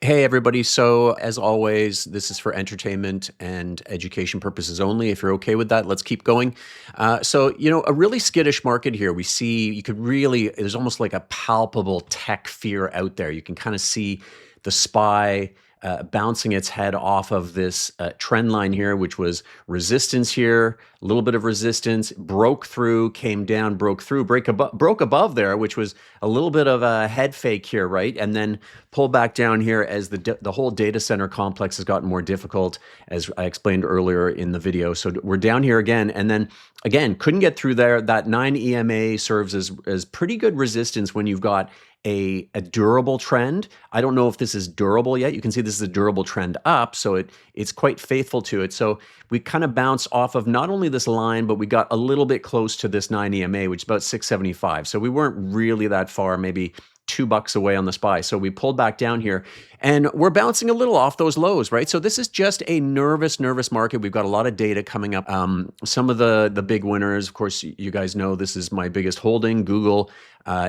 Hey everybody, so as always, this is for entertainment and education purposes only. If you're okay with that, let's keep going. A really skittish market here. We see, there's almost like a palpable tech fear out there. You can kind of see the SPY bouncing its head off of this trend line here, which was resistance here, a little bit of resistance, broke through, came down, broke through, broke above there, which was a little bit of a head fake here, right? And then pull back down here as the whole data center complex has gotten more difficult, as I explained earlier in the video. So we're down here again, and then again, couldn't get through there. That 9 EMA serves as pretty good resistance when you've got a durable trend. I don't know if this is durable yet. You can see this is a durable trend up, so it's quite faithful to it. So we kind of bounce off of not only this line, but we got a little bit close to this 9 EMA, which is about 675. So we weren't really that far, maybe $2 away on the SPY. So we pulled back down here and we're bouncing a little off those lows, right? So this is just a nervous market. We've got a lot of data coming up. Some of the big winners, of course, you guys know this is my biggest holding. Google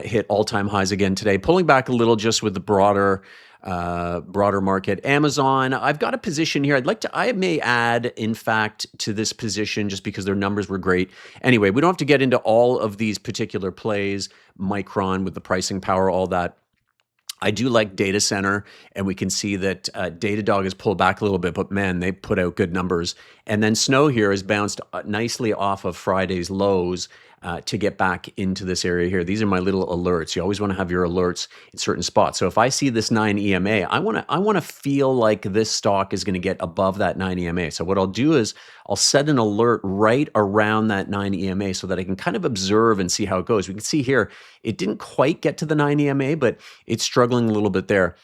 hit all-time highs again today, pulling back a little just with the broader market. Amazon, I've got a position here. I may add, in fact, to this position just because their numbers were great. Anyway, we don't have to get into all of these particular plays. Micron with the pricing power, all that. I do like data center, and we can see that Datadog has pulled back a little bit, but man, they put out good numbers. And then Snow here has bounced nicely off of Friday's lows to get back into this area here. These are my little alerts. You always want to have your alerts in certain spots. So if I see this 9 EMA, I want to feel like this stock is going to get above that 9 EMA. So what I'll do is I'll set an alert right around that 9 EMA so that I can kind of observe and see how it goes. We can see here, it didn't quite get to the 9 EMA, but it's struggling a little bit there.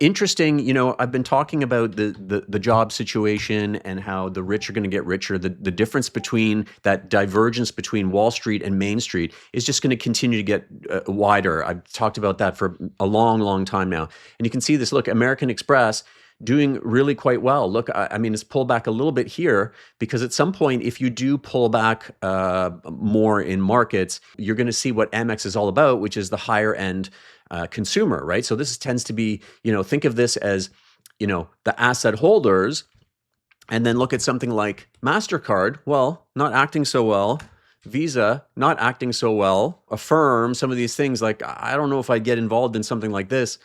Interesting, I've been talking about the job situation and how the rich are going to get richer. The difference between that divergence between Wall Street and Main Street is just going to continue to get wider. I've talked about that for a long time now. And you can see this, look, American Express doing really quite well. Look, I mean, it's pulled back a little bit here because at some point, if you do pull back more in markets, you're going to see what AMEX is all about, which is the higher end consumer, right? So this tends to be, think of this as, the asset holders, and then look at something like MasterCard, well, not acting so well. Visa, not acting so well. Affirm, some of these things, like, I don't know if I'd get involved in something like this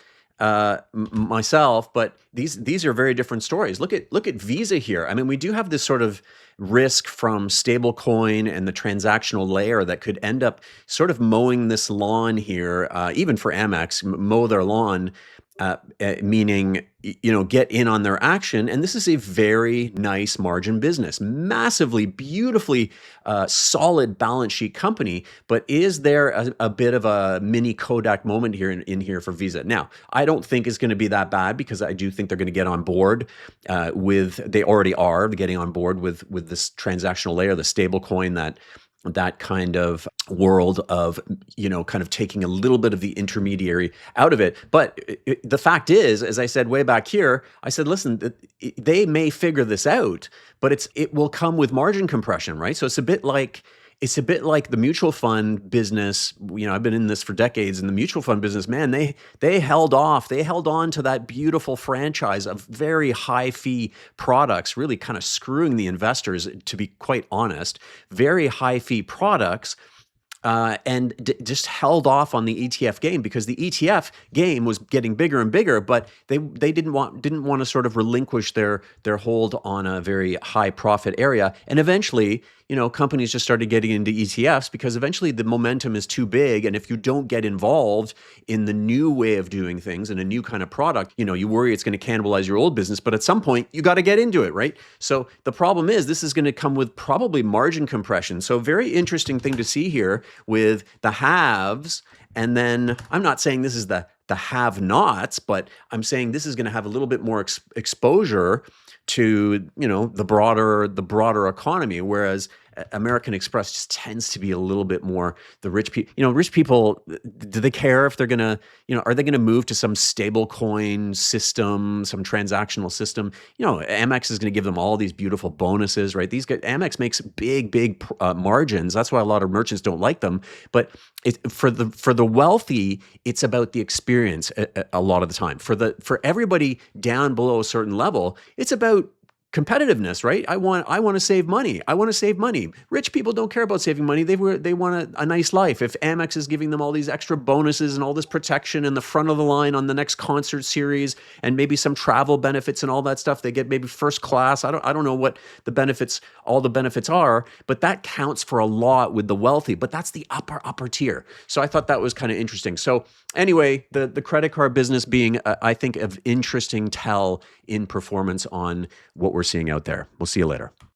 myself, but these are very different stories. Look at Visa here. I mean, we do have this sort of risk from stablecoin and the transactional layer that could end up sort of mowing this lawn here, even for Amex, mow their lawn, meaning, get in on their action. And this is a very nice margin business, massively, beautifully solid balance sheet company. But is there a bit of a mini Kodak moment here in here for Visa? Now, I don't think it's going to be that bad because I do think they're going to get on board they already are getting on board with this transactional layer, the stable coin, that kind of world of, kind of taking a little bit of the intermediary out of it. But the fact is, as I said way back here, I said, listen, they may figure this out, but it will come with margin compression, right? So it's a bit like the mutual fund business. I've been in this for decades, and the mutual fund business, man, they held on to that beautiful franchise of very high fee products, really kind of screwing the investors, to be quite honest, very high fee products. And just held off on the ETF game because the ETF game was getting bigger and bigger, but they didn't want to sort of relinquish their hold on a very high profit area. And eventually, companies just started getting into ETFs because eventually the momentum is too big. And if you don't get involved in the new way of doing things and a new kind of product, you worry it's going to cannibalize your old business. But at some point, you got to get into it, right? So the problem is this is going to come with probably margin compression. So very interesting thing to see here with the haves. And then I'm not saying this is the have-nots, but I'm saying this is going to have a little bit more exposure to the broader economy, whereas American Express just tends to be a little bit more the rich people. Rich people, do they care if they're gonna, are they gonna move to some stable coin system, some transactional system? Amex is gonna give them all these beautiful bonuses, right? These guys, Amex makes big margins. That's why a lot of merchants don't like them. But for the wealthy, it's about the experience a lot of the time. For everybody down below a certain level, it's about competitiveness, right? I want to save money. I want to save money. Rich people don't care about saving money. They want a nice life. If Amex is giving them all these extra bonuses and all this protection in the front of the line on the next concert series and maybe some travel benefits and all that stuff, they get maybe first class. I don't know what all the benefits are, but that counts for a lot with the wealthy. But that's the upper tier. So I thought that was kind of interesting. So anyway, the credit card business being, I think, of interesting tell in performance on what we're seeing out there. We'll see you later.